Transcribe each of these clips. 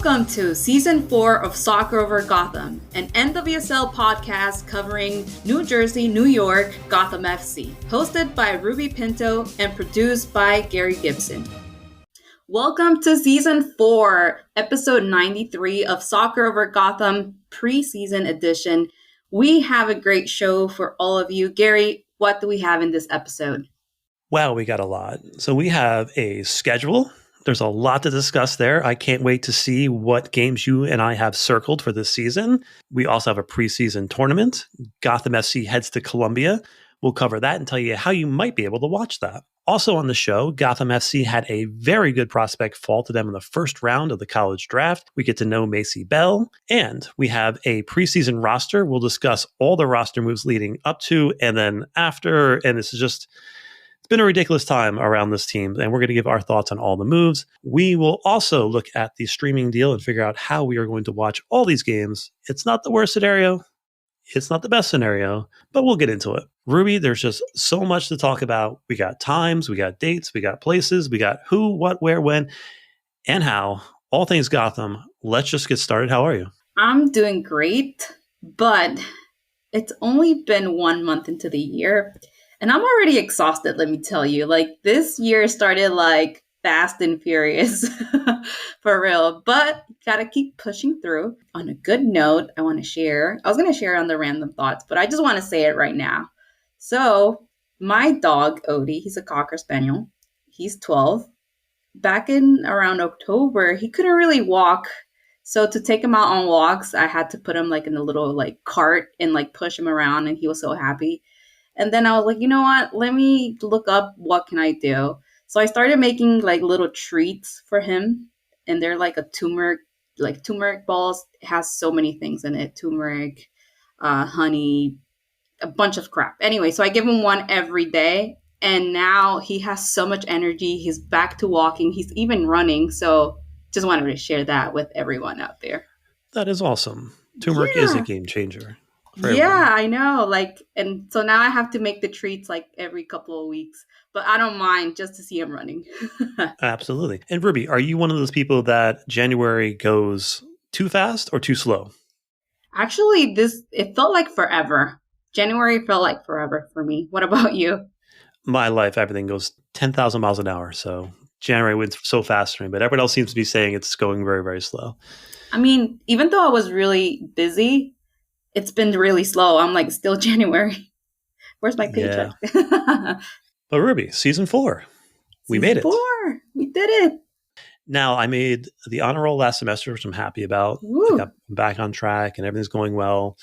Welcome to Season 4 of Soccer Over Gotham, an NWSL podcast covering New Jersey, New York, Gotham FC, hosted by Ruby Pinto and produced by Gary Gibson. Welcome to Season 4, Episode 93 of Soccer Over Gotham Preseason Edition. We have a great show for all of you. Gary, what do we have in this episode? Wow, we got a lot. So we have a schedule. There's a lot to discuss there. I can't wait to see what games you and I have circled for this season. We also have a preseason tournament. Gotham FC heads to Colombia. We'll cover that and tell you how you might be able to watch that. Also on the show, Gotham FC had a very good prospect fall to them in the first round of the college draft. We get to know Maycee Bell, and we have a preseason roster. We'll discuss all the roster moves leading up to and then after, and this is just... It's been a ridiculous time around this team, and we're going to give our thoughts on all the moves. We will also look at the streaming deal and figure out how we are going to watch all these games. It's not the worst scenario. It's not the best scenario, but we'll get into it. Ruby, there's just so much to talk about. We got times, we got dates, we got places, we got who, what, where, when, and how. All things Gotham. Let's just get started. How are you? I'm doing great, but it's only been 1 month into the year. And I'm already exhausted, let me tell you. Like, this year started like fast and furious, for real. But gotta keep pushing through. On a good note, I was going to share on the random thoughts, but I just want to say it right now. So, my dog, Odie, he's a Cocker Spaniel. He's 12. Back in around October, he couldn't really walk. So to take him out on walks, I had to put him like in a little like cart and like push him around, and he was so happy. And then I was like, you know what? Let me look up what can I do. So I started making like little treats for him. And they're like turmeric balls. It has so many things in it. Turmeric, honey, a bunch of crap. Anyway, so I give him one every day. And now he has so much energy. He's back to walking. He's even running. So just wanted to share that with everyone out there. That is awesome. Turmeric is a game changer. Yeah, I know. Like, and so now I have to make the treats like every couple of weeks, but I don't mind just to see him running. Absolutely. And Ruby, are you one of those people that January goes too fast or too slow? Actually, it felt like forever. January felt like forever for me. What about you? My life, everything goes 10,000 miles an hour. So January went so fast for me, but everyone else seems to be saying it's going very, very slow. I mean, even though I was really busy, it's been really slow. I'm like, still January. Where's my paycheck? Yeah. But Ruby, Season 4. We made it. 4. We did it. Now, I made the honor roll last semester, which I'm happy about. I got back on track and everything's going well.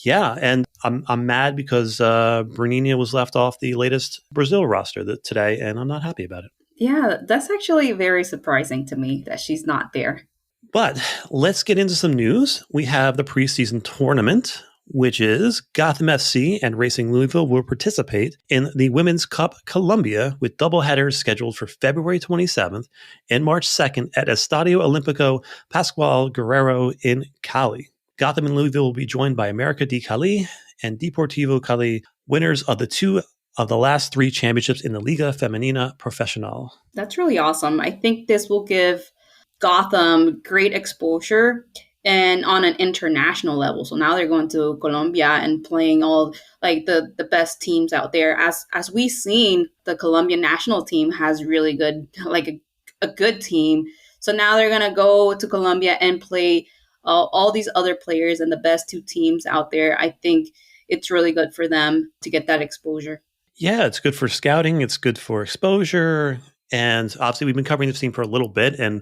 Yeah, and I'm mad because Bruninha was left off the latest Brazil roster today, and I'm not happy about it. Yeah, that's actually very surprising to me that she's not there. But let's get into some news. We have the preseason tournament, which is Gotham FC and Racing Louisville will participate in the Women's Cup Colombia with doubleheaders scheduled for February 27th and March 2nd at Estadio Olímpico Pascual Guerrero in Cali. Gotham and Louisville will be joined by América de Cali and Deportivo Cali, winners of the last 3 championships in the Liga Femenina Profesional. That's really awesome. I think this will give Gotham great exposure and on an international level. So now they're going to Colombia and playing all like the best teams out there. As we've seen, the Colombian national team has really good, like a good team. So now they're going to go to Colombia and play all these other players and the best 2 teams out there. I think it's really good for them to get that exposure. Yeah, it's good for scouting. It's good for exposure. And obviously we've been covering this team for a little bit, and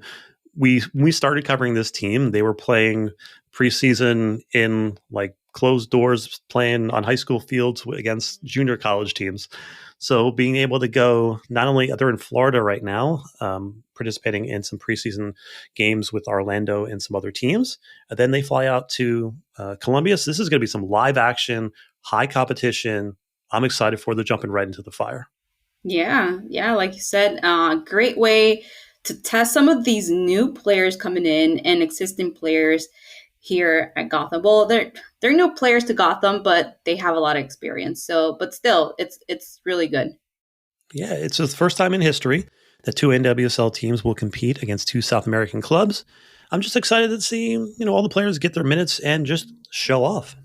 we started covering this team. They were playing preseason in like closed doors, playing on high school fields against junior college teams. So being able to go, not only they're in Florida right now, participating in some preseason games with Orlando and some other teams. And then they fly out to Colombia. So this is going to be some live action, high competition. I'm excited for the jumping right into the fire. Yeah, like you said, great way to test some of these new players coming in and existing players here at Gotham. Well, they're new players to Gotham, but they have a lot of experience. So, but still, it's really good. Yeah, it's the first time in history that 2 NWSL teams will compete against 2 South American clubs. I'm just excited to see, all the players get their minutes and just show off.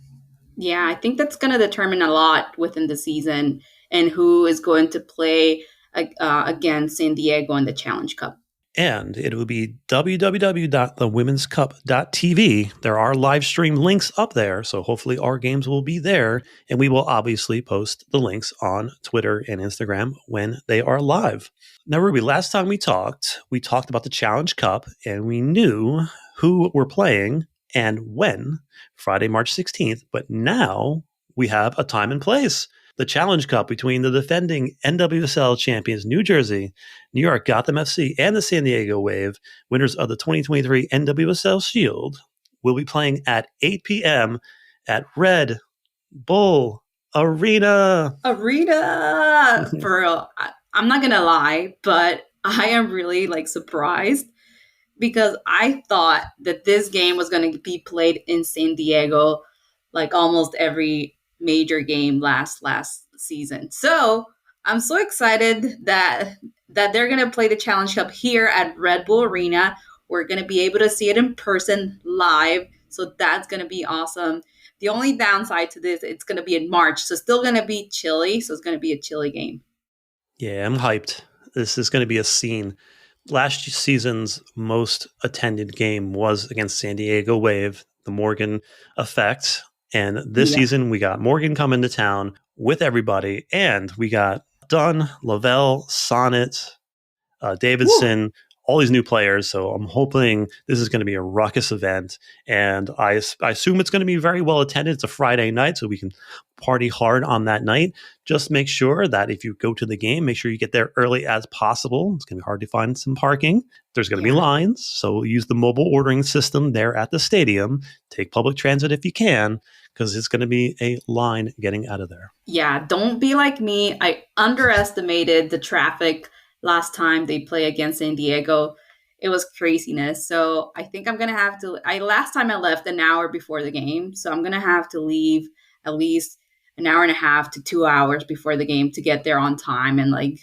Yeah, I think that's going to determine a lot within the season and who is going to play against San Diego in the Challenge Cup. And it will be www.thewomenscup.tv. There are live stream links up there, so hopefully our games will be there. And we will obviously post the links on Twitter and Instagram when they are live. Now, Ruby, last time we talked about the Challenge Cup, and we knew who we're playing and when, Friday, March 16th. But now we have a time and place. The Challenge Cup between the defending NWSL champions New Jersey, New York Gotham FC, and the San Diego Wave, winners of the 2023 NWSL Shield, will be playing at 8 p.m. at Red Bull Arena. For real, I'm not going to lie, but I am really surprised because I thought that this game was going to be played in San Diego like almost every major game last season. So I'm so excited that they're going to play the Challenge Cup here at Red Bull Arena. We're going to be able to see it in person live. So that's going to be awesome. The only downside to this, it's going to be in March. So it's still going to be chilly. So it's going to be a chilly game. Yeah, I'm hyped. This is going to be a scene. Last season's most attended game was against San Diego Wave, the Morgan effect. And this season, we got Morgan coming to town with everybody. And we got Dunn, Lavelle, Sonnet, Davidson, all these new players. So I'm hoping this is going to be a ruckus event. And I assume it's going to be very well attended. It's a Friday night, so we can party hard on that night. Just make sure that if you go to the game, make sure you get there early as possible. It's going to be hard to find some parking. There's going to be lines. So use the mobile ordering system there at the stadium. Take public transit if you can, because it's going to be a line getting out of there. Yeah, don't be like me. I underestimated the traffic last time they play against San Diego. It was craziness. So I think I'm going to have to, last time I left an hour before the game. So I'm going to have to leave at least an hour and a half to 2 hours before the game to get there on time and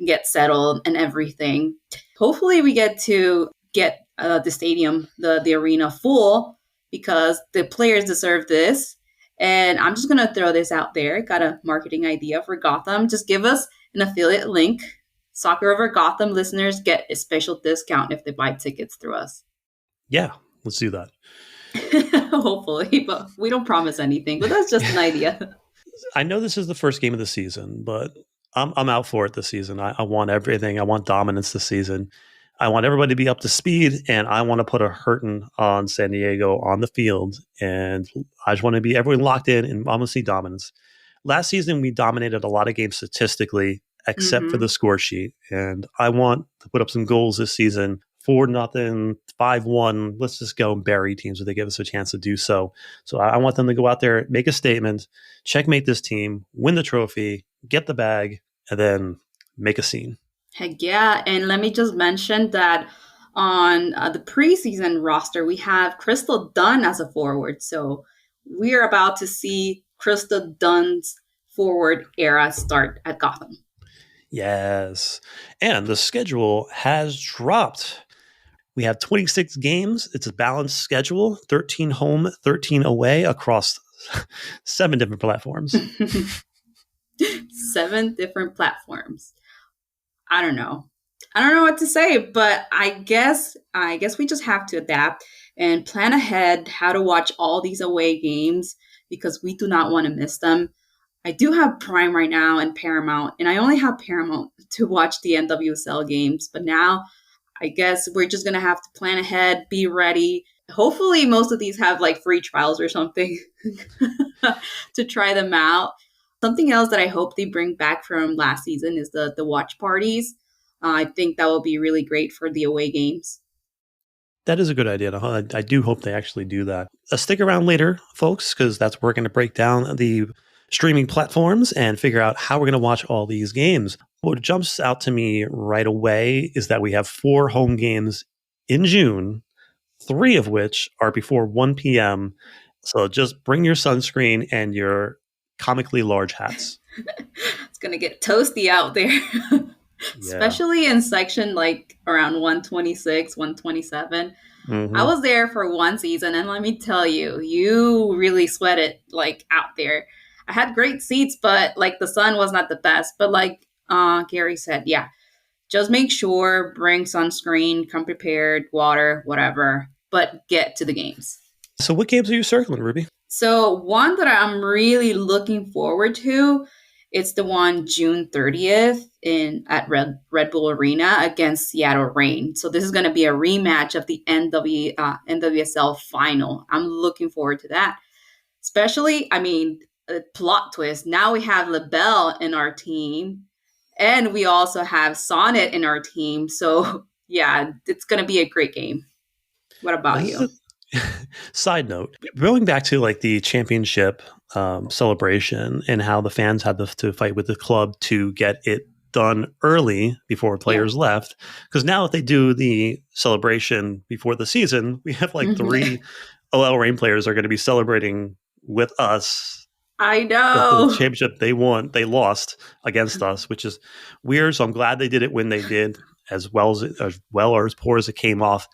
get settled and everything. Hopefully we get to get the stadium, the arena full, because the players deserve this. And I'm just going to throw this out there. Got a marketing idea for Gotham. Just give us an affiliate link. Soccer Over Gotham listeners get a special discount if they buy tickets through us. Yeah, let's do that. Hopefully, but we don't promise anything. But that's just an idea. I know this is the first game of the season, but I'm out for it this season. I want everything. I want dominance this season. I want everybody to be up to speed, and I want to put a hurting on San Diego on the field. And I just want to be everyone locked in and I want to see dominance. Last season, we dominated a lot of games statistically, except for the score sheet. And I want to put up some goals this season. 4-0, 5-1. Let's just go and bury teams if they give us a chance to do so. So I want them to go out there, make a statement, checkmate this team, win the trophy, get the bag, and then make a scene. Heck yeah. And let me just mention that on the preseason roster, we have Crystal Dunn as a forward. So we're about to see Crystal Dunn's forward era start at Gotham. Yes. And the schedule has dropped. We have 26 games. It's a balanced schedule, 13 home, 13 away across 7 different platforms. 7 different platforms. I don't know what to say, but I guess we just have to adapt and plan ahead how to watch all these away games because we do not want to miss them. I do have Prime right now and Paramount, and I only have Paramount to watch the NWSL games. But now I guess we're just going to have to plan ahead, be ready. Hopefully most of these have free trials or something to try them out. Something else that I hope they bring back from last season is the watch parties. I think that will be really great for the away games. That is a good idea. I do hope they actually do that. Stick around later, folks, because that's where we're going to break down the streaming platforms and figure out how we're going to watch all these games. What jumps out to me right away is that we have 4 home games in June, 3 of which are before 1 p.m. So just bring your sunscreen and your comically large hats. It's going to get toasty out there, especially in section around 126, 127. I Hmm. was there for one season, and let me tell you, you really sweat it like out there. I had great seats, but like the sun was not the best. But like Gary said, yeah, just make sure, bring sunscreen, come prepared, water, whatever, but get to the games. So what games are you circling, Ruby? So one that I'm really looking forward to, it's the one June 30th in at Red Bull Arena against Seattle Reign. So this is going to be a rematch of the NWSL final. I'm looking forward to that. Especially, I mean, a plot twist. Now we have LaBelle in our team, and we also have Sonnet in our team. So yeah, it's going to be a great game. What Now, about this is you? a side note. Going back to like the championship celebration and how the fans had to fight with the club to get it done early before Yeah. players left. Because now if they do the celebration before the season, we have like three OL Reign players are going to be celebrating with us I the know. championship they lost against us, which is weird. So I'm glad they did it when they did, as well or as poor as it came off.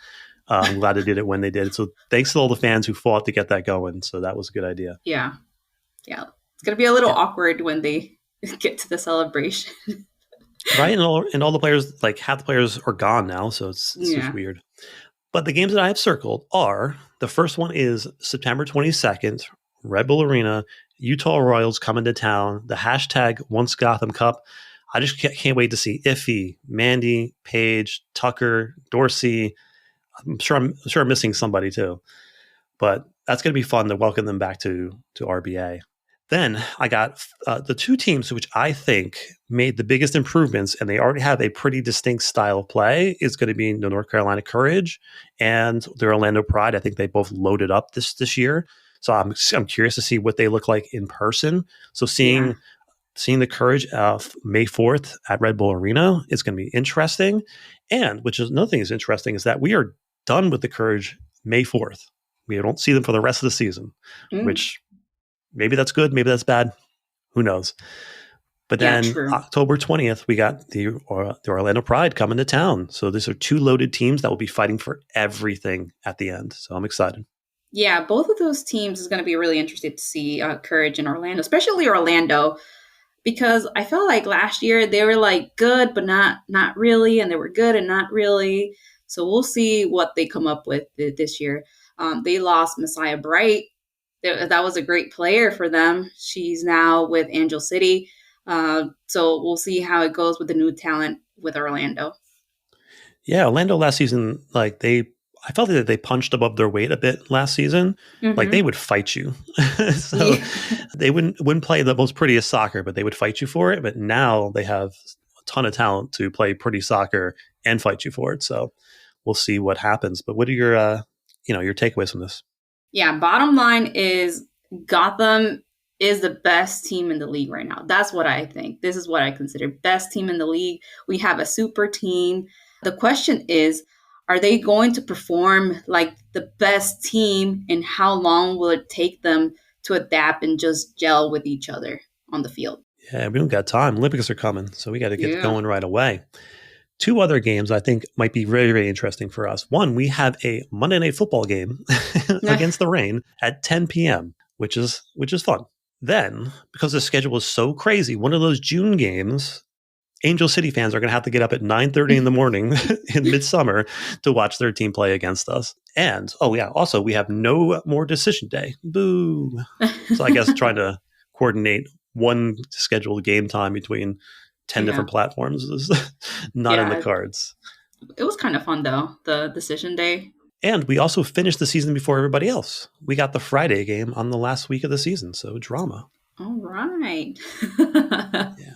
I'm glad they did it when they did. So thanks to all the fans who fought to get that going. So that was a good idea. Yeah. Yeah. It's going to be a little Yeah. awkward when they get to the celebration. Right. And all the players, like half the players are gone now. So it's just Yeah. weird. But the games that I have circled are the first one is September 22nd, Red Bull Arena, Utah Royals coming to town, the hashtag Once Gotham Cup. I just can't wait to see Iffy, Mandy, Paige, Tucker, Dorsey. I'm sure I'm missing somebody too. But that's going to be fun to welcome them back to RBA. Then I got the two teams which I think made the biggest improvements, and they already have a pretty distinct style of play. Is going to be the North Carolina Courage and the Orlando Pride. I think they both loaded up this year, so I'm curious to see what they look like in person. So Yeah. seeing the Courage May 4th at Red Bull Arena is going to be interesting. And which is another thing is interesting is that we are done with the Courage May 4th. We don't see them for the rest of the season, Mm. which maybe that's good, maybe that's bad. Who knows? But Yeah, then true. October 20th, we got the Orlando Pride coming to town. So these are two loaded teams that will be fighting for everything at the end. So I'm excited. Yeah, both of those teams is going to be really interested to see Courage in Orlando, especially Orlando, because I felt like last year they were like good, but not really, and they were good and not really. So we'll see what they come up with this year. They lost Messiah Bright. That was a great player for them. She's now with Angel City. So we'll see how it goes with the new talent with Orlando. Yeah, Orlando last season, I felt that they punched above their weight a bit last season. Like they Mm-hmm. would fight you. So Yeah. they wouldn't play the most prettiest soccer, but they would fight you for it. But now they have a ton of talent to play pretty soccer and fight you for it. So we'll see what happens. But what are your takeaways from this? Yeah, bottom line is Gotham is the best team in the league right now. That's what I think. This is what I consider best team in the league. We have a super team. The question is, are they going to perform like the best team, and how long will it take them to adapt and just gel with each other on the field? Yeah, we don't got time. Olympics are coming, so we got to get Yeah. going right away. Two other games I think might be very, very interesting for us. One, we have a Monday Night Football game against the Rain at 10 p.m., which is fun. Then, because the schedule is so crazy, one of those June games, Angel City fans are going to have to get up at 9:30 in the morning in midsummer to watch their team play against us. And oh yeah, also we have no more decision day. Boo. So I guess trying to coordinate one scheduled game time between 10 Yeah. different platforms is not in the Yeah. cards. It was kind of fun though, the decision day. And we also finished the season before everybody else. We got the Friday game on the last week of the season, so drama. All right. Yeah.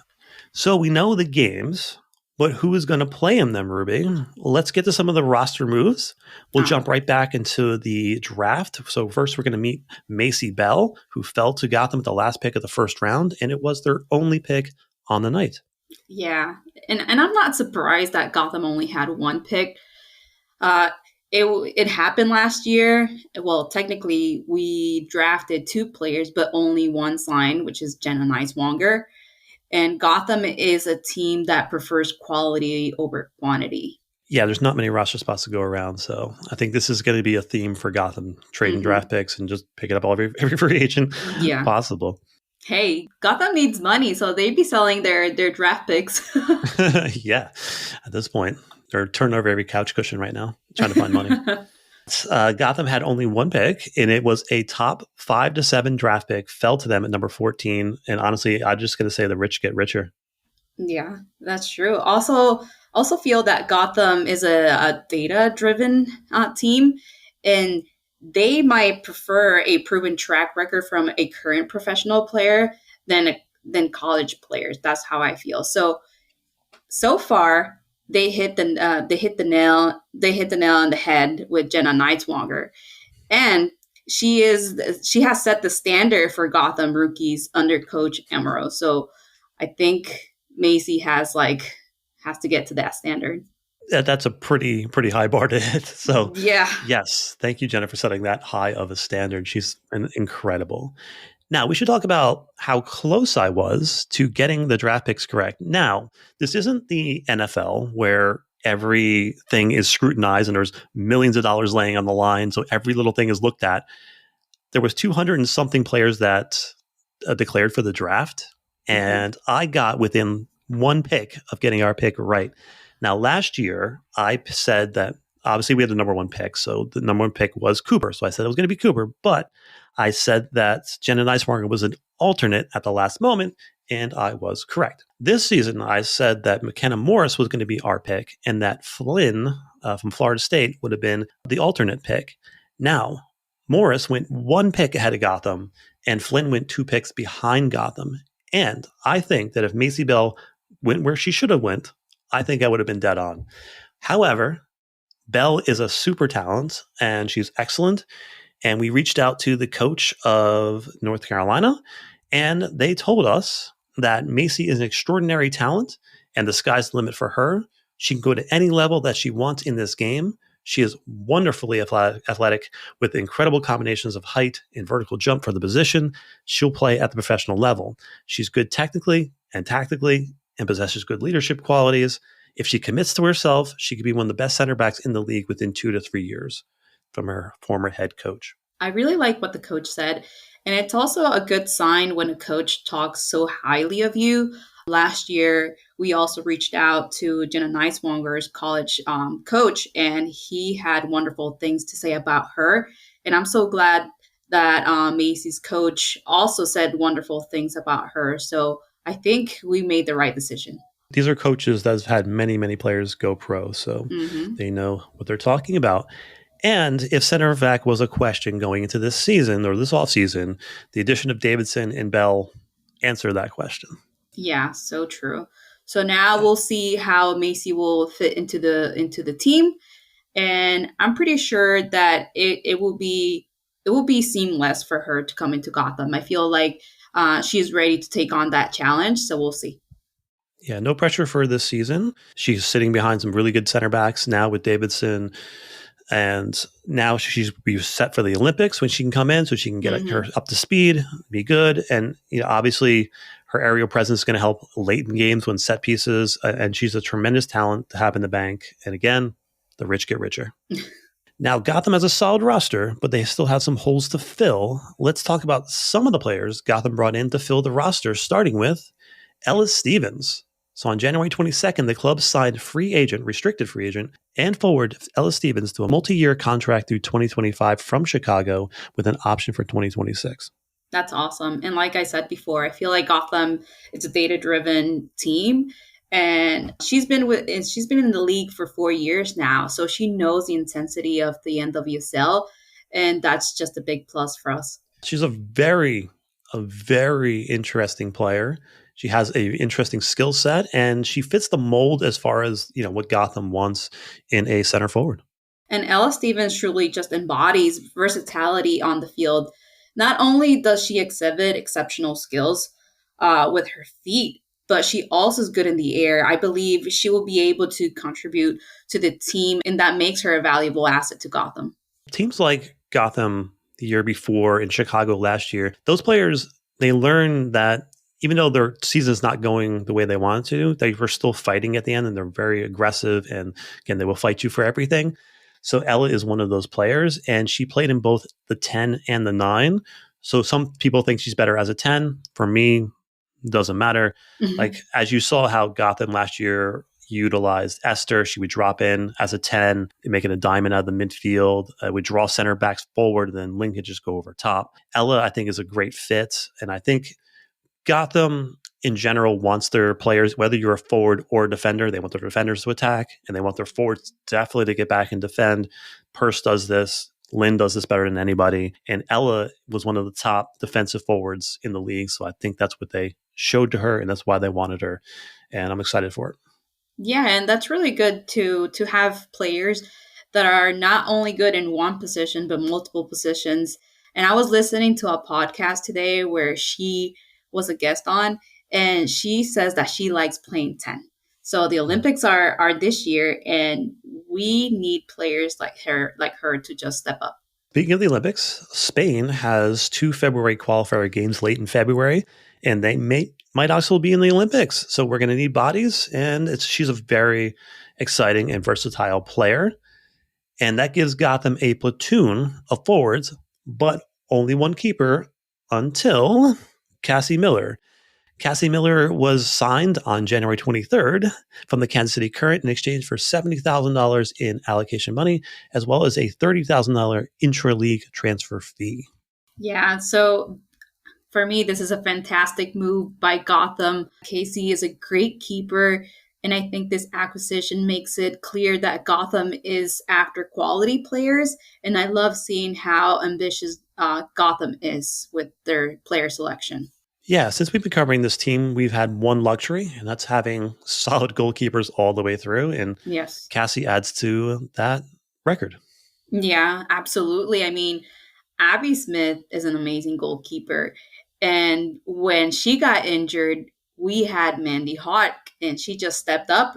So we know the games, but who is going to play in them, Ruby? Let's get to some of the roster moves. We'll Oh, jump right back into the draft. So first, we're going to meet Maycee Bell, who fell to Gotham at the last pick of the first round, and it was their only pick on the night. yeah. And I'm not surprised that Gotham only had one pick. Uh, it happened last year. Well, technically, we drafted two players, but only one signed, which is Jenna Nice-Wonger. And Gotham is a team that prefers quality over quantity. Yeah, there's not many roster spots to go around. So I think this is going to be a theme for Gotham, trading draft Hmm. picks and just picking up every free agent Yeah. possible. Hey, Gotham needs money, so they'd be selling their draft picks. Yeah, at this point, they're turning over every couch cushion right now, trying to find money. Gotham had only one pick, and it was a top 5 to 7 draft pick, fell to them at number 14. And honestly, I'm just going to say the rich get richer. Yeah, that's true. Also feel that Gotham is a data driven team, and they might prefer a proven track record from a current professional player than college players. That's how I feel. So far they hit the nail on the head with Jenna Nightswonger, and she has set the standard for Gotham rookies under Coach Emerald. So I think Maycee has to get to that standard. That's a pretty high bar to hit. So, Yeah. yes, thank you, Jenna, for setting that high of a standard. She's incredible. Now, we should talk about how close I was to getting the draft picks correct. Now, this isn't the NFL where everything is scrutinized and there's millions of dollars laying on the line, so every little thing is looked at. There was 200 and something players that declared for the draft, Hmm. and I got within one pick of getting our pick right. Now, last year, I said that obviously we had the number one pick, so the number one pick was Cooper. So I said it was going to be Cooper, but I said that Jenna Nicemarker was an alternate at the last moment, and I was correct. This season, I said that McKenna Morris was going to be our pick, and that Flynn from Florida State would have been the alternate pick. Now, Morris went one pick ahead of Gotham, and Flynn went 2 picks behind Gotham. And I think that if Maycee Bell went where she should have went, I think I would have been dead on. However, Bell is a super talent, and she's excellent. And we reached out to the coach of North Carolina, and they told us that Maycee is an extraordinary talent, and the sky's the limit for her. She can go to any level that she wants in this game. She is wonderfully athletic with incredible combinations of height and vertical jump for the position. She'll play at the professional level. She's good technically and tactically and possesses good leadership qualities. If she commits to herself, she could be one of the best center backs in the league within 2 to 3 years from her former head coach. I really like what the coach said. And it's also a good sign when a coach talks so highly of you. Last year, we also reached out to Jenna Nicewanger's college coach, and he had wonderful things to say about her. And I'm so glad that Macy's coach also said wonderful things about her. So I think we made the right decision. These are coaches that have had many players go pro, so Hmm. they know what they're talking about. And if center back was a question going into this season or this offseason, the addition of Davidson and Bell answer that question. Yeah, so true. So now we'll see how Maycee will fit into the team, and I'm pretty sure that it will be seamless for her to come into Gotham. I feel like she's ready to take on that challenge. So we'll see. Yeah, no pressure for this season. She's sitting behind some really good center backs now with Davidson. And now she's be set for the Olympics when she can come in, so she can get her Hmm. up to speed, be good, and obviously her aerial presence is going to help late in games when set pieces. And she's a tremendous talent to have in the bank. And again, the rich get richer. Now Gotham has a solid roster, but they still have some holes to fill. Let's talk about some of the players Gotham brought in to fill the roster, starting with Ellis Stevens. So on January 22nd, the club signed restricted free agent, and forward Ellis Stevens to a multi-year contract through 2025 from Chicago with an option for 2026. That's awesome. And like I said before, I feel like Gotham is a data driven team. And she's been in the league for 4 years now. So she knows the intensity of the NWSL. And that's just a big plus for us. She's a very interesting player. She has a interesting skill set, and she fits the mold as far as what Gotham wants in a center forward. And Ella Stevens truly just embodies versatility on the field. Not only does she exhibit exceptional skills with her feet, but she also is good in the air. I believe she will be able to contribute to the team, and that makes her a valuable asset to Gotham. Teams like Gotham the year before in Chicago last year, those players, they learn that even though their season is not going the way they want it to, they were still fighting at the end, and they're very aggressive. And again, they will fight you for everything. So Ella is one of those players, and she played in both the 10 and the 9. So some people think she's better as a 10. For me, doesn't matter. Like, as you saw how Gotham last year utilized Esther, she would drop in as a 10, making a diamond out of the midfield, would draw center backs forward, and then Lynn could just go over top. Ella, I think, is a great fit. And I think Gotham in general wants their players, whether you're a forward or a defender, they want their defenders to attack, and they want their forwards definitely to get back and defend. Purse does this. Lynn does this better than anybody. And Ella was one of the top defensive forwards in the league. So I think that's what they showed to her, and that's why they wanted her. And I'm excited for it. Yeah, and that's really good to have players that are not only good in one position but multiple positions. And I was listening to a podcast today where she was a guest on, and she says that she likes playing 10. So the Olympics are this year, and we need players like her to just step up. Speaking of the Olympics, Spain has 2 February qualifier games late in February, and they might also be in the Olympics. So we're going to need bodies, and she's a very exciting and versatile player. And that gives Gotham a platoon of forwards, but only one keeper until Cassie Miller. Cassie Miller was signed on January 23rd from the Kansas City Current in exchange for $70,000 in allocation money, as well as a $30,000 intra-league transfer fee. Yeah, so for me, this is a fantastic move by Gotham. Casey is a great keeper, and I think this acquisition makes it clear that Gotham is after quality players, and I love seeing how ambitious Gotham is with their player selection. Yeah, since we've been covering this team, we've had one luxury, and that's having solid goalkeepers all the way through. And Yes. Cassie adds to that record. Yeah, absolutely. I mean, Abby Smith is an amazing goalkeeper. And when she got injured, we had Mandy Hawk, and she just stepped up,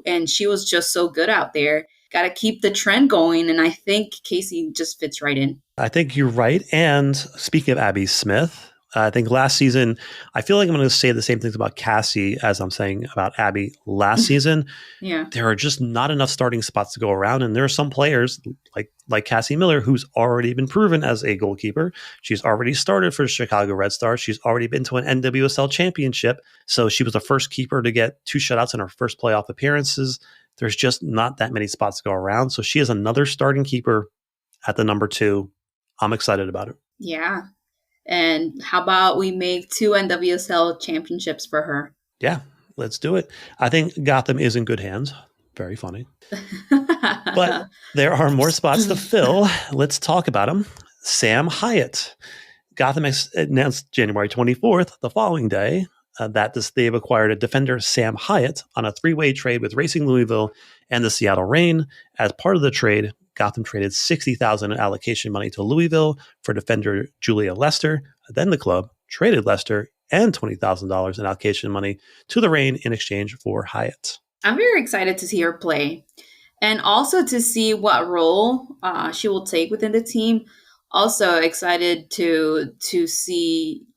and she was just so good out there. Got to keep the trend going. And I think Casey just fits right in. I think you're right. And speaking of Abby Smith, I think last season, I feel like I'm going to say the same things about Cassie as I'm saying about Abby last season. Yeah. There are just not enough starting spots to go around. And there are some players like Cassie Miller, who's already been proven as a goalkeeper. She's already started for the Chicago Red Stars. She's already been to an NWSL championship. So she was the first keeper to get 2 shutouts in her first playoff appearances. There's just not that many spots to go around. So she is another starting keeper at the number 2. I'm excited about it. Yeah. And how about we make 2 NWSL championships for her? Yeah, let's do it. I think Gotham is in good hands. Very funny. But there are more spots to fill. Let's talk about them. Sam Hyatt. Gotham announced January 24th, the following day, that they've acquired a defender, Sam Hyatt, on a 3-way trade with Racing Louisville and the Seattle Reign. As part of the trade, Gotham traded $60,000 in allocation money to Louisville for defender Julia Lester. Then the club traded Lester and $20,000 in allocation money to the Reign in exchange for Hyatt. I'm very excited to see her play, and also to see what role she will take within the team. Also excited to see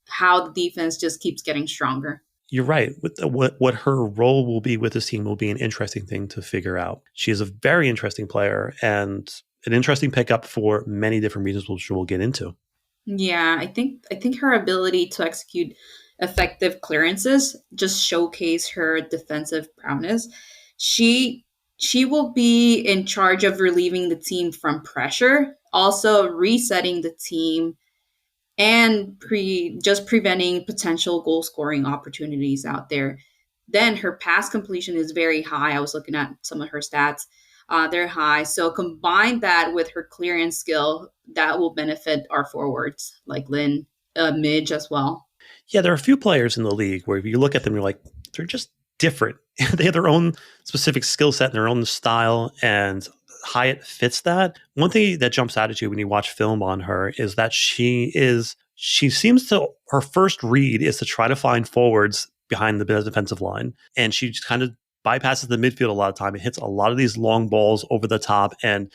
how the defense just keeps getting stronger. You're right. What her role will be with this team will be an interesting thing to figure out. She is a very interesting player and an interesting pickup for many different reasons, which we'll get into. Yeah, I think her ability to execute effective clearances just showcase her defensive prowess. She will be in charge of relieving the team from pressure, also resetting the team, and just preventing potential goal scoring opportunities out there. Then her pass completion is very high. I was looking at some of her stats. They're high. So combine that with her clearance skill, that will benefit our forwards like Lynn, Midge as well. Yeah, there are a few players in the league where if you look at them, you're like, they're just different. They have their own specific skill set and their own style, and Hyatt fits that. One thing that jumps out at you when you watch film on her is that her first read is to try to find forwards behind the defensive line. And she just kind of bypasses the midfield a lot of time. It hits a lot of these long balls over the top. And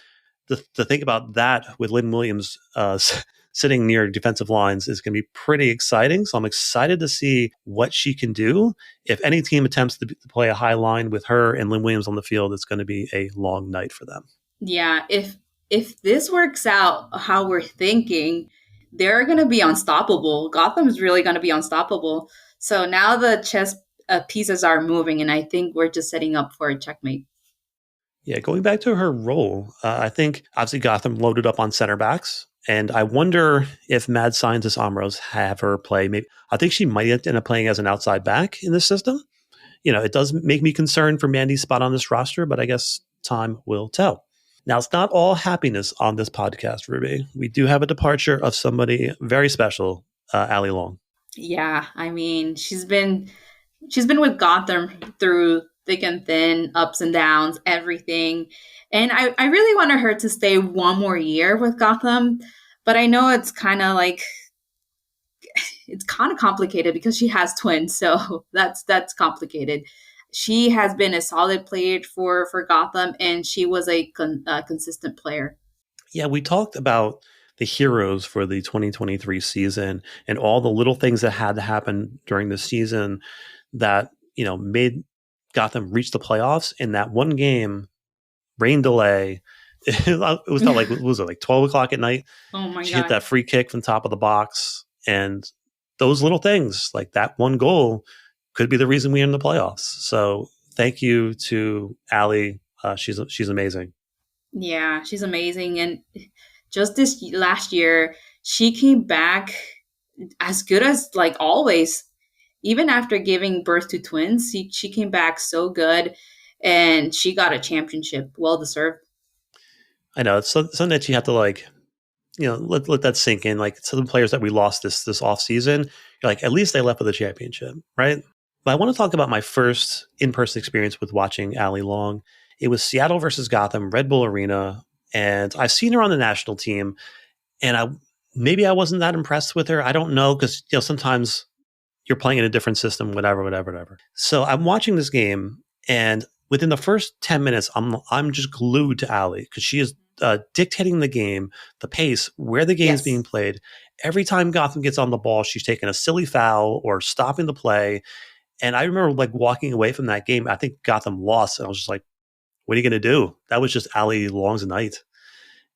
the thing about that with Lynn Williams' sitting near defensive lines is going to be pretty exciting. So I'm excited to see what she can do. If any team attempts to play a high line with her and Lynn Williams on the field, it's going to be a long night for them. Yeah, if this works out how we're thinking, they're going to be unstoppable. Gotham is really going to be unstoppable. So now the chess pieces are moving, and I think we're just setting up for a checkmate. Yeah, going back to her role, I think obviously Gotham loaded up on center backs. And I wonder if Mad Scientist Amros have her play. Maybe I think she might end up playing as an outside back in this system. It does make me concerned for Mandy's spot on this roster, but I guess time will tell. Now, it's not all happiness on this podcast, Ruby. We do have a departure of somebody very special, Ali Long. Yeah, I mean, she's been with Gotham through thick and thin, ups and downs, everything. And I really wanted her to stay one more year with Gotham, but I know it's kind of complicated because she has twins, so that's complicated. She has been a solid player for Gotham, and she was a consistent player. Yeah, we talked about the heroes for the 2023 season and all the little things that had to happen during the season that, made Gotham reach the playoffs. In that one game, rain delay, it was not like, was it like 12 o'clock at night? Oh my God. She hit that free kick from top of the box. And those little things, like that one goal, could be the reason we are in the playoffs. So thank you to Ali. She's amazing. Yeah, she's amazing. And just this last year, she came back as good as always. Even after giving birth to twins, she came back so good, and she got a championship. Well deserved. I know it's something that you have to let that sink in. Like some of the players that we lost this off season, you're like, at least they left with a championship, right? But I want to talk about my first in-person experience with watching Ali Long. It was Seattle versus Gotham, Red Bull Arena, and I've seen her on the national team, and I wasn't that impressed with her. I don't know, because sometimes you're playing in a different system, whatever. So I'm watching this game, and within the first 10 minutes, I'm just glued to Ali because she is dictating the game, the pace, where the game is being played. Every time Gotham gets on the ball, she's taking a silly foul or stopping the play. And I remember walking away from that game. I think Gotham lost, and I was just like, "What are you going to do?" That was just Ali Long's night.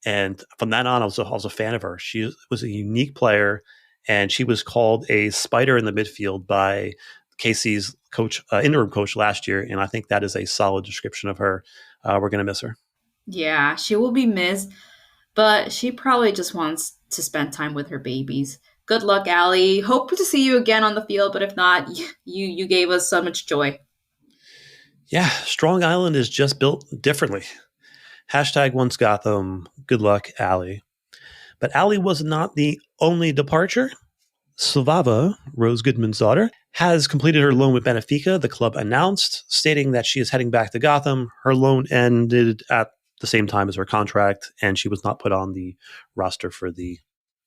And from that on, I was a fan of her. She was a unique player, and she was called a spider in the midfield by KC's coach, interim coach last year. And I think that is a solid description of her. We're going to miss her. Yeah, she will be missed, but she probably just wants to spend time with her babies. Good luck, Ali. Hope to see you again on the field, but if not, you gave us so much joy. Yeah, Strong Island is just built differently. #once Gotham. Good luck, Ali. But Ali was not the only departure. Silvava, Rose Goodman's daughter, has completed her loan with Benfica. The club announced, stating that she is heading back to Gotham. Her loan ended at the same time as her contract, and she was not put on the roster for the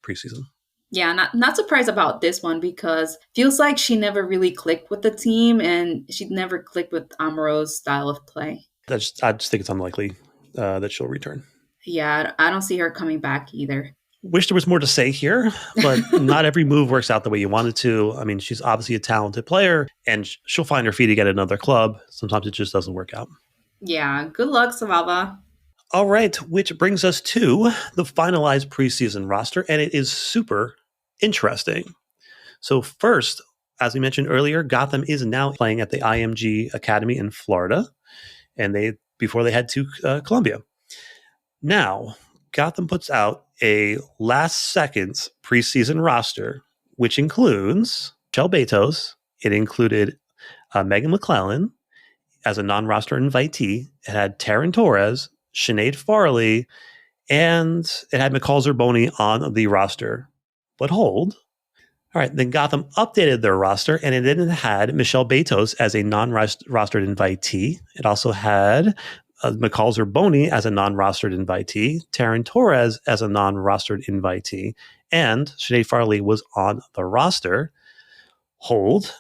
preseason. Yeah, not surprised about this one, because feels like she never really clicked with the team, and she never clicked with Amaro's style of play. I just think it's unlikely that she'll return. Yeah, I don't see her coming back either. Wish there was more to say here, but not every move works out the way you want it to. I mean, she's obviously a talented player, and she'll find her feet again at another club. Sometimes it just doesn't work out. Yeah, good luck, Silvava. All right, which brings us to the finalized preseason roster, and it is super interesting. So first, as we mentioned earlier, Gotham is now playing at the IMG Academy in Florida, and before they head to Columbia. Now, Gotham puts out a last-second preseason roster, which includes Michelle Betos. It included Megan McClellan as a non-roster invitee. It had Taryn Torres, Sinead Farley, and it had McCall Zerboni on the roster. But hold. All right, then Gotham updated their roster, and it then had Michelle Betos as a non-rostered invitee. It also had McCall Zerboni as a non-rostered invitee, Taryn Torres as a non-rostered invitee, and Sinead Farley was on the roster. Hold.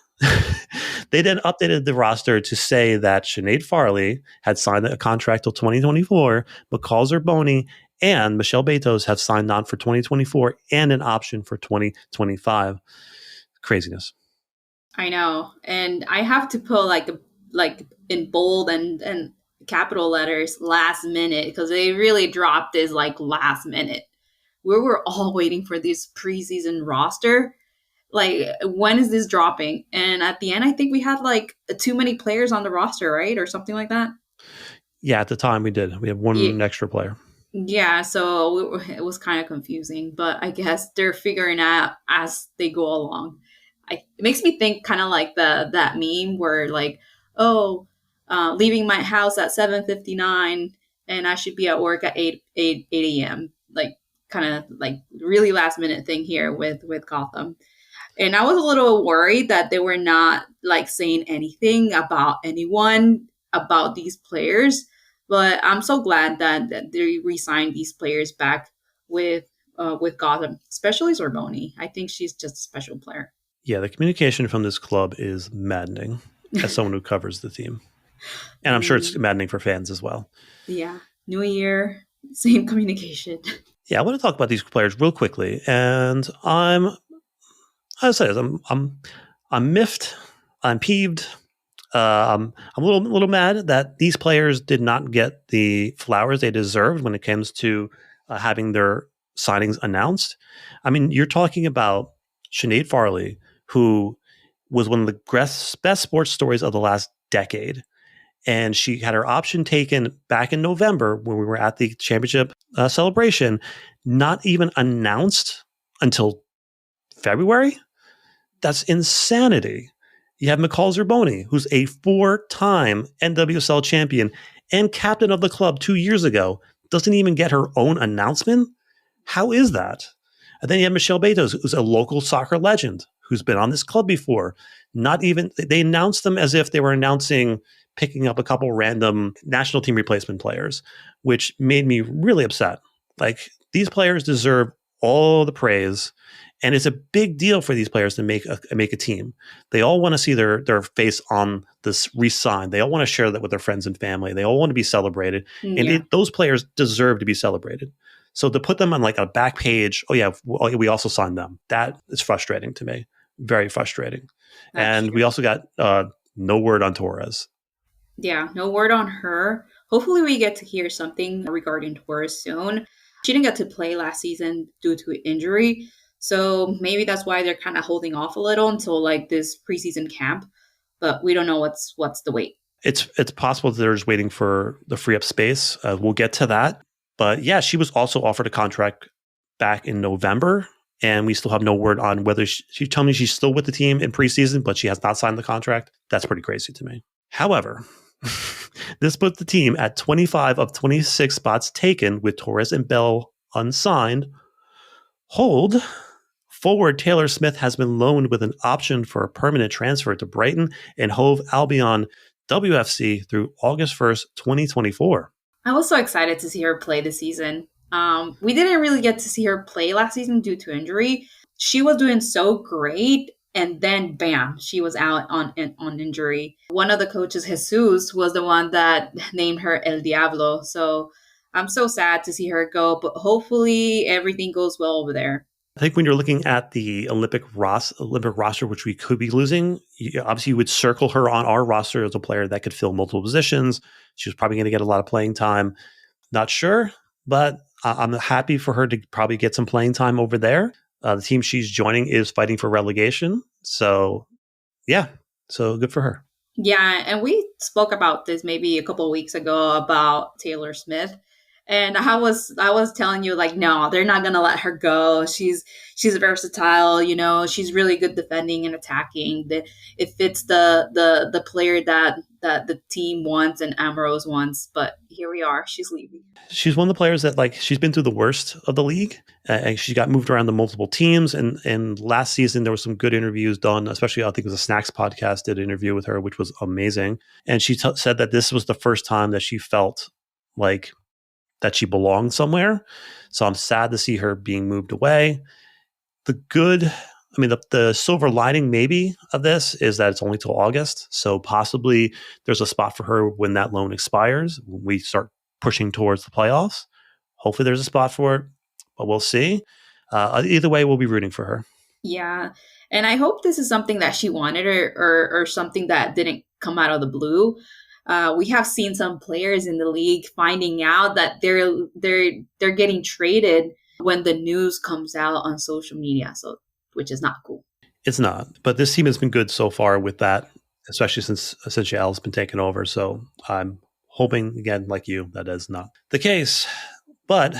They then updated the roster to say that Sinead Farley had signed a contract till 2024, McCall Zerboni And Michelle Betos has signed on for 2024 and an option for 2025. Craziness. I know. And I have to put like in bold and capital letters last minute, because they really dropped this like last minute. We were all waiting for this preseason roster. Like, when is this dropping? And at the end, I think we had like too many players on the roster, right? Or something like that. Yeah, at the time we did. We had one extra player. Yeah, so it was kind of confusing, but I guess they're figuring out as they go along. It makes me think kind of like that meme where like, oh, leaving my house at 7:59 and I should be at work at 8 a.m. Like, kind of like really last minute thing here with Gotham. And I was a little worried that they were not like saying anything about anyone about these players. But I'm so glad that they re-signed these players back with Gotham, especially Zorboni. I think she's just a special player. Yeah, the communication from this club is maddening as someone who covers the team. And I'm sure it's maddening for fans as well. Yeah. New year, same communication. Yeah, I want to talk about these players real quickly. And I'm miffed. I'm peeved. I'm a little mad that these players did not get the flowers they deserved when it comes to having their signings announced. I mean, you're talking about Sinead Farley, who was one of the best sports stories of the last decade. And she had her option taken back in November when we were at the championship celebration, not even announced until February. That's insanity. You have McCall Zerboni, who's a 4-time NWSL champion and captain of the club 2 years ago, doesn't even get her own announcement. How is that? And then you have Michelle Betos, who's a local soccer legend, who's been on this club before. They announced them as if they were announcing picking up a couple random national team replacement players, which made me really upset. Like, these players deserve all the praise. And it's a big deal for these players to make a team. They all want to see their face on this re-sign. They all want to share that with their friends and family. They all want to be celebrated. And those players deserve to be celebrated. So to put them on like a back page, we also signed them. That is frustrating to me. Very frustrating. That's true. We also got no word on Torres. Yeah, no word on her. Hopefully we get to hear something regarding Torres soon. She didn't get to play last season due to injury. So maybe that's why they're kind of holding off a little until like this preseason camp. But we don't know what's the wait. It's possible that they're just waiting for the free up space. We'll get to that. But yeah, she was also offered a contract back in November. And we still have no word on whether she told me she's still with the team in preseason, but she has not signed the contract. That's pretty crazy to me. However, this put the team at 25 of 26 spots taken with Torres and Bell unsigned. Hold. Forward Taylor Smith has been loaned with an option for a permanent transfer to Brighton and Hove Albion WFC through August 1st, 2024. I was so excited to see her play this season. We didn't really get to see her play last season due to injury. She was doing so great, and then bam, she was out on injury. One of the coaches, Jesus, was the one that named her El Diablo. So I'm so sad to see her go, but hopefully everything goes well over there. I think when you're looking at the Olympic roster, which we could be losing, obviously you would circle her on our roster as a player that could fill multiple positions. She was probably going to get a lot of playing time. Not sure, but I'm happy for her to probably get some playing time over there. The team she's joining is fighting for relegation. So, yeah, so good for her. Yeah, and we spoke about this maybe a couple of weeks ago about Taylor Smith. And I was telling you, like, no, they're not gonna let her go. She's versatile, she's really good defending and attacking. It fits the player that the team wants and Ambrose wants. But here we are, she's leaving. She's one of the players that, like, she's been through the worst of the league. And she got moved around to multiple teams. And last season there was some good interviews done, especially I think it was a Snacks podcast did an interview with her, which was amazing. And she said that this was the first time that she felt like that she belonged somewhere. So I'm sad to see her being moved away. The silver lining maybe of this is that it's only till August. So possibly there's a spot for her when that loan expires, when we start pushing towards the playoffs. Hopefully there's a spot for it, but we'll see. Either way, we'll be rooting for her. Yeah. And I hope this is something that she wanted, or something that didn't come out of the blue. We have seen some players in the league finding out that they're getting traded when the news comes out on social media. So, which is not cool. It's not, but this team has been good so far with that, especially since Yael's been taken over. So I'm hoping, again, like you, that is not the case. But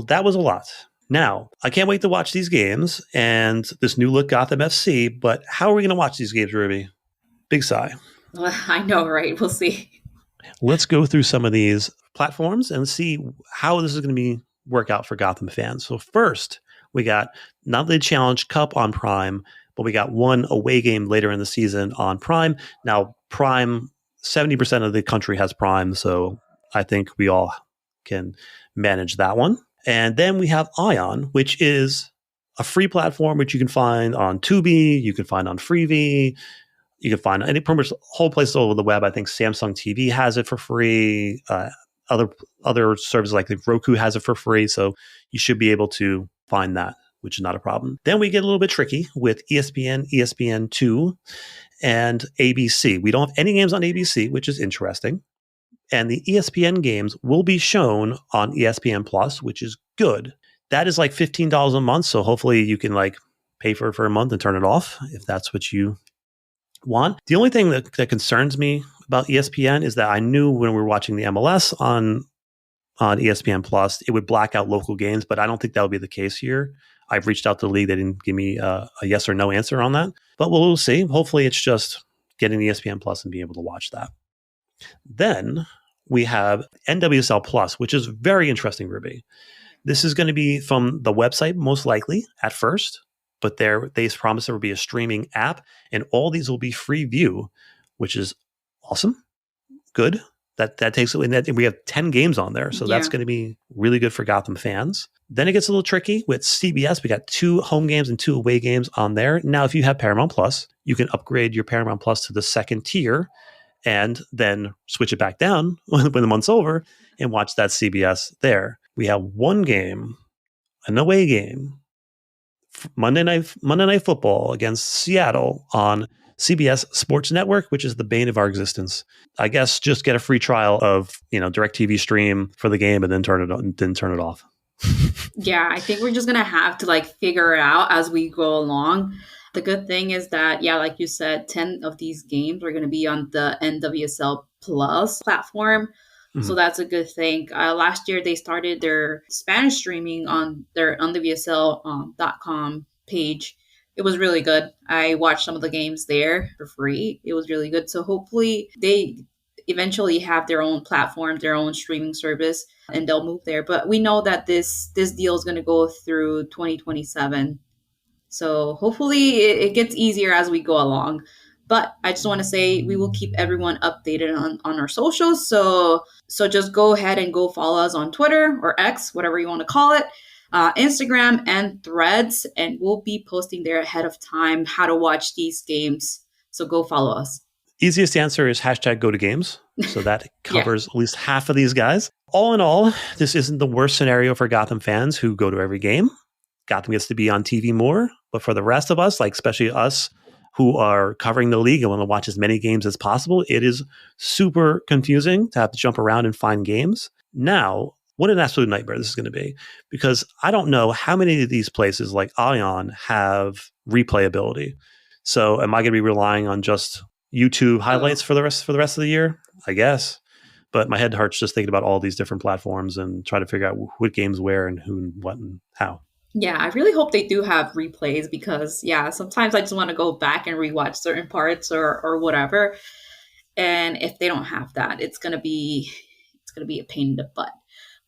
that was a lot. Now, I can't wait to watch these games and this new look Gotham FC, but how are we going to watch these games, Ruby? Big sigh. Well, I know, right? We'll see. Let's go through some of these platforms and see how this is going to work out for Gotham fans. So first, we got not the Challenge Cup on Prime, but we got one away game later in the season on Prime. Now, Prime, 70% of the country has Prime, so I think we all can manage that one. And then we have Ion, which is a free platform which you can find on Tubi, you can find on Freevee, you can find any pretty much whole place all over the web. I think Samsung TV has it for free. Other services like Roku has it for free, so you should be able to find that, which is not a problem. Then we get a little bit tricky with ESPN, ESPN2, and ABC. We don't have any games on ABC, which is interesting. And the ESPN games will be shown on ESPN Plus, which is good. That is like $15 a month, so hopefully you can like pay for it for a month and turn it off if that's what you want. The only thing that concerns me about ESPN is that I knew when we were watching the MLS on ESPN Plus, it would black out local games, but I don't think that would be the case here. I've reached out to the league. They didn't give me a yes or no answer on that, but we'll see. Hopefully it's just getting ESPN Plus and being able to watch that. Then we have NWSL Plus, which is very interesting, Ruby. This is going to be from the website, most likely, at first, but they promise there will be a streaming app, and all these will be free view, which is awesome. Good. That takes it, and we have 10 games on there, so that's going to be really good for Gotham fans. Then it gets a little tricky with CBS. We got 2 home games and 2 away games on there. Now, if you have Paramount Plus, you can upgrade your Paramount Plus to the second tier, and then switch it back down when the month's over and watch that CBS there. We have one game, an away game, Monday Night Football against Seattle on CBS Sports Network, which is the bane of our existence. I guess just get a free trial of DirecTV stream for the game and then turn it off. Yeah, I think we're just gonna have to figure it out as we go along. The good thing is that, like you said, 10 of these games are going to be on the NWSL Plus platform. Mm-hmm. So that's a good thing. Last year, they started their Spanish streaming on their NWSL.com page. It was really good. I watched some of the games there for free. It was really good. So hopefully they eventually have their own platform, their own streaming service, and they'll move there. But we know that this deal is going to go through 2027. So hopefully it gets easier as we go along. But I just want to say we will keep everyone updated on our socials. So just go ahead and go follow us on Twitter or X, whatever you want to call it, Instagram and Threads. And we'll be posting there ahead of time how to watch these games. So go follow us. Easiest answer is #GoToGames. So that covers at least half of these guys. All in all, this isn't the worst scenario for Gotham fans who go to every game. Gotham gets to be on TV more, but for the rest of us, especially us who are covering the league and want to watch as many games as possible, it is super confusing to have to jump around and find games. Now, what an absolute nightmare this is going to be, because I don't know how many of these places like Ion have replayability. So am I going to be relying on just YouTube highlights for the rest of the year? I guess. But my head hurts just thinking about all these different platforms and try to figure out what games where and who and what and how. Yeah, I really hope they do have replays because, sometimes I just want to go back and rewatch certain parts or whatever. And if they don't have that, it's gonna be a pain in the butt.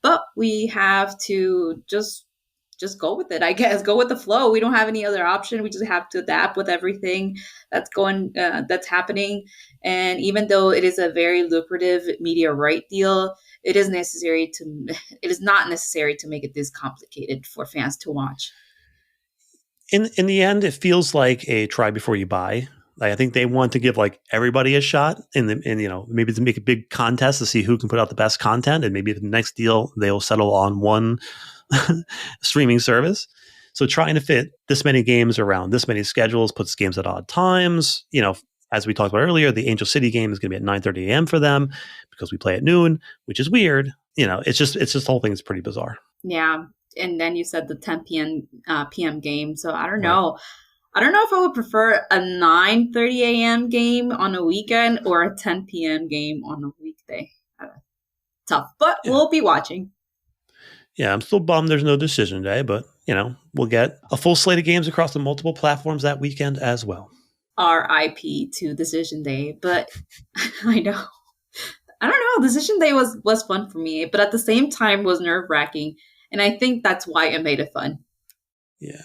But we have to just go with it, I guess. Go with the flow. We don't have any other option. We just have to adapt with everything that's happening. And even though it is a very lucrative media right deal, it is not necessary to make it this complicated for fans to watch. In the end, it feels like a try before you buy I think they want to give like everybody a shot, and maybe to make a big contest to see who can put out the best content, and maybe the next deal they'll settle on one streaming service. So trying to fit this many games around this many schedules puts games at odd times. As we talked about earlier, the Angel City game is going to be at 9:30 a.m. for them because we play at noon, which is weird. It's just the whole thing is pretty bizarre. Yeah, and then you said the 10 p.m. game. So I don't know. Right. I don't know if I would prefer a 9:30 a.m. game on a weekend or a 10 p.m. game on a weekday. Tough, but we'll be watching. Yeah, I'm still bummed there's no decision day, but we'll get a full slate of games across the multiple platforms that weekend as well. RIP to Decision Day, but I know. I don't know. Decision Day was fun for me, but at the same time was nerve-wracking, and I think that's why it made it fun. Yeah.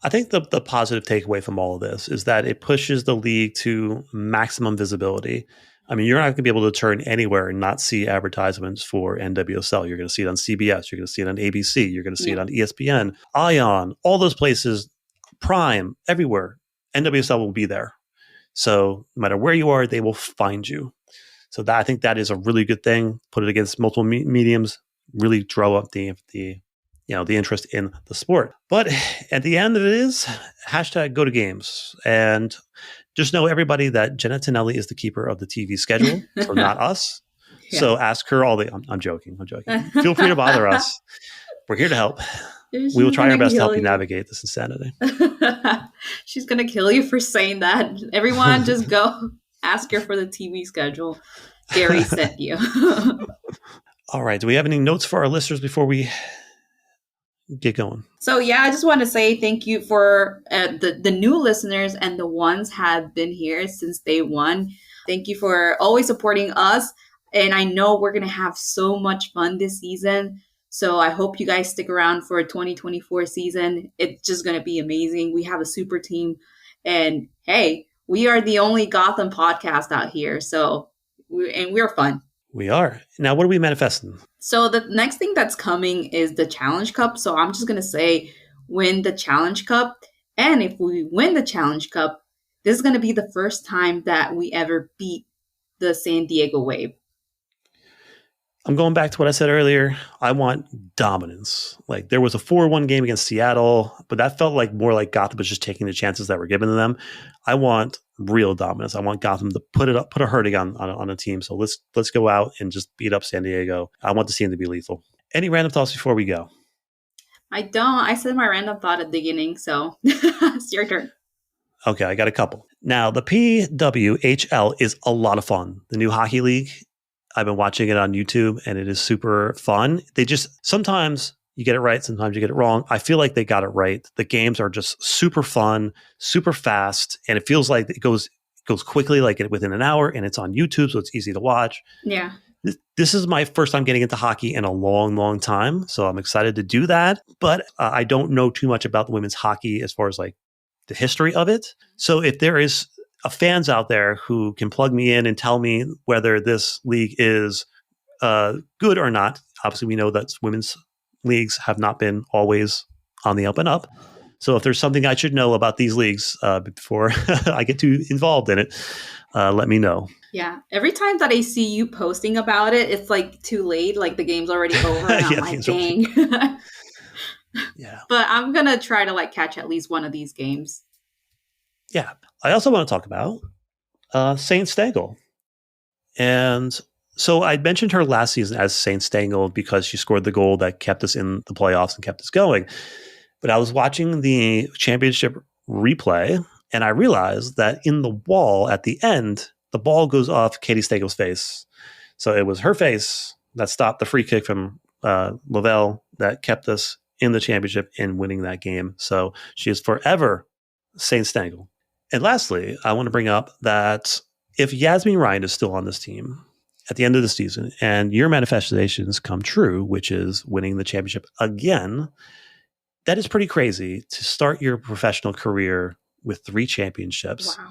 I think the positive takeaway from all of this is that it pushes the league to maximum visibility. I mean, you're not going to be able to turn anywhere and not see advertisements for NWSL. You're going to see it on CBS. You're going to see it on ABC. You're going to see it on ESPN, ION, all those places, Prime, everywhere. NWSL will be there. So no matter where you are, they will find you. So I think that is a really good thing. Put it against multiple mediums, really draw up the interest in the sport. But at the end of it is #GoToGames. And just know, everybody, that Jenna Tonelli is the keeper of the TV schedule, so not us. Yeah. So ask her all the... I'm joking. Feel free to bother us. We're here to help. We will try our best to help you navigate this insanity. She's going to kill you for saying that. Everyone just go ask her for the TV schedule. Gary sent you. All right. Do we have any notes for our listeners before we get going? So yeah, I just want to say thank you for the new listeners and the ones have been here since day one. Thank you for always supporting us. And I know we're going to have so much fun this season. So I hope you guys stick around for a 2024 season. It's just going to be amazing. We have a super team. And hey, we are the only Gotham podcast out here. So we're fun. We are. Now, what are we manifesting? So the next thing that's coming is the Challenge Cup. So I'm just going to say win the Challenge Cup. And if we win the Challenge Cup, this is going to be the first time that we ever beat the San Diego Wave. I'm going back to what I said earlier. I want dominance. Like, there was a 4-1 game against Seattle, but that felt like more like Gotham was just taking the chances that were given to them. I want real dominance. I want Gotham to put a hurting on a team. So let's go out and just beat up San Diego. I want the team to be lethal. Any random thoughts before we go? I don't. I said my random thought at the beginning, so it's your turn. Okay, I got a couple. Now, the PWHL is a lot of fun. The new hockey league. I've been watching it on YouTube, and it is super fun. Sometimes you get it right, sometimes you get it wrong. I feel like they got it right. The games are just super fun, super fast, and it feels like it goes quickly, like within an hour, and it's on YouTube, so it's easy to watch. Yeah. This is my first time getting into hockey in a long, long time, so I'm excited to do that. But I don't know too much about the women's hockey as far as like the history of it. So if there is fans out there who can plug me in and tell me whether this league is good or not. Obviously, we know that women's leagues have not been always on the up and up. So if there's something I should know about these leagues before I get too involved in it, let me know. Yeah. Every time that I see you posting about it, it's like too late. Like the game's already over. And I'm like, dang. Yeah. But I'm going to try to like catch at least one of these games. Yeah. I also want to talk about Saint Stengel. And so I mentioned her last season as Saint Stengel because she scored the goal that kept us in the playoffs and kept us going. But I was watching the championship replay, and I realized that in the wall at the end, the ball goes off Katie Stegel's face. So it was her face that stopped the free kick from Lavelle that kept us in the championship and winning that game. So she is forever Saint Stengel. And lastly, I want to bring up that if Yasmin Ryan is still on this team at the end of the season and your manifestations come true, which is winning the championship again, that is pretty crazy to start your professional career with 3 championships. Wow.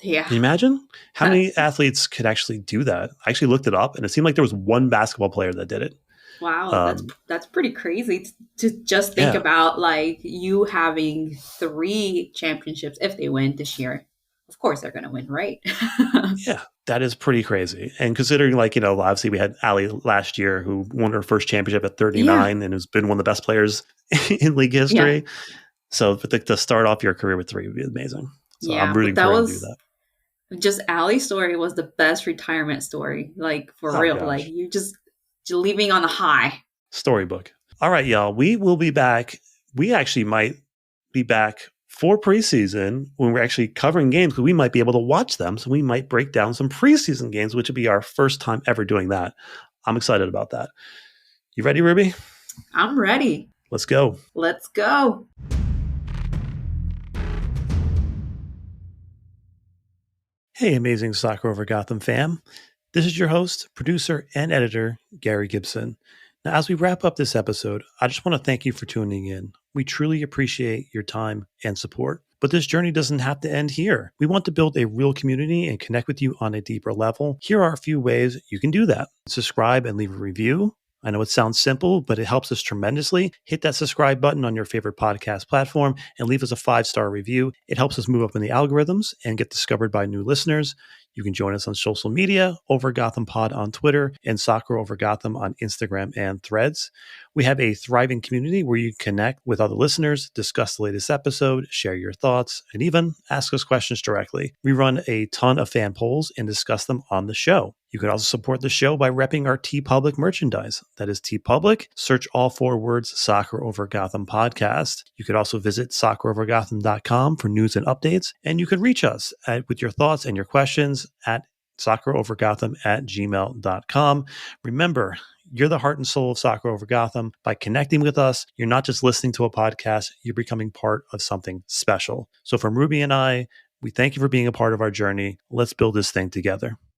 Yeah. Can you imagine how many athletes could actually do that? I actually looked it up, and it seemed like there was one basketball player that did it. Wow, that's pretty crazy to just think about, like you having 3 championships if they win this year. of course they're going to win, right? Yeah, that is pretty crazy. And considering, like, obviously we had Ali last year who won her first championship at Yeah. 39 and has been one of the best players in league Yeah. history. So to start off your career with 3 would be amazing. So I'm Yeah. But rooting that for her to do was that. just Allie's story was the best retirement story. Like, for Oh, real. Like, gosh. you're leaving on a high. Storybook. All right, y'all. We will be back. We actually might be back for preseason when we're actually covering games because we might be able to watch them. So we might break down some preseason games, which would be our first time ever doing that. I'm excited about that. You ready, Ruby? I'm ready. Let's go. Let's go. Hey, amazing Soccer Over Gotham fam. This is your host, producer, and editor, Gary Gibson. Now, as we wrap up this episode, I just want to thank you for tuning in. We truly appreciate your time and support. But this journey doesn't have to end here. We want to build a real community and connect with you on a deeper level. Here are a few ways you can do that. Subscribe and leave a review. I know it sounds simple, but it helps us tremendously. Hit that subscribe button on your favorite podcast platform and leave us a 5-star review. It helps us move up in the algorithms and get discovered by new listeners. You can join us on social media, Over Gotham Pod on Twitter and Soccer Over Gotham on Instagram and Threads. We have a thriving community where you connect with other listeners, discuss the latest episode, share your thoughts, and even ask us questions directly. We run a ton of fan polls and discuss them on the show. You can also support the show by repping our TeePublic merchandise. That is TeePublic. Search all 4 words Soccer Over Gotham podcast. You could also visit soccerovergotham.com for news and updates. And you can reach us with your thoughts and your questions at soccerovergotham@gmail.com. Remember, you're the heart and soul of Soccer Over Gotham. By connecting with us, you're not just listening to a podcast, you're becoming part of something special. So from Ruby and I, we thank you for being a part of our journey. Let's build this thing together.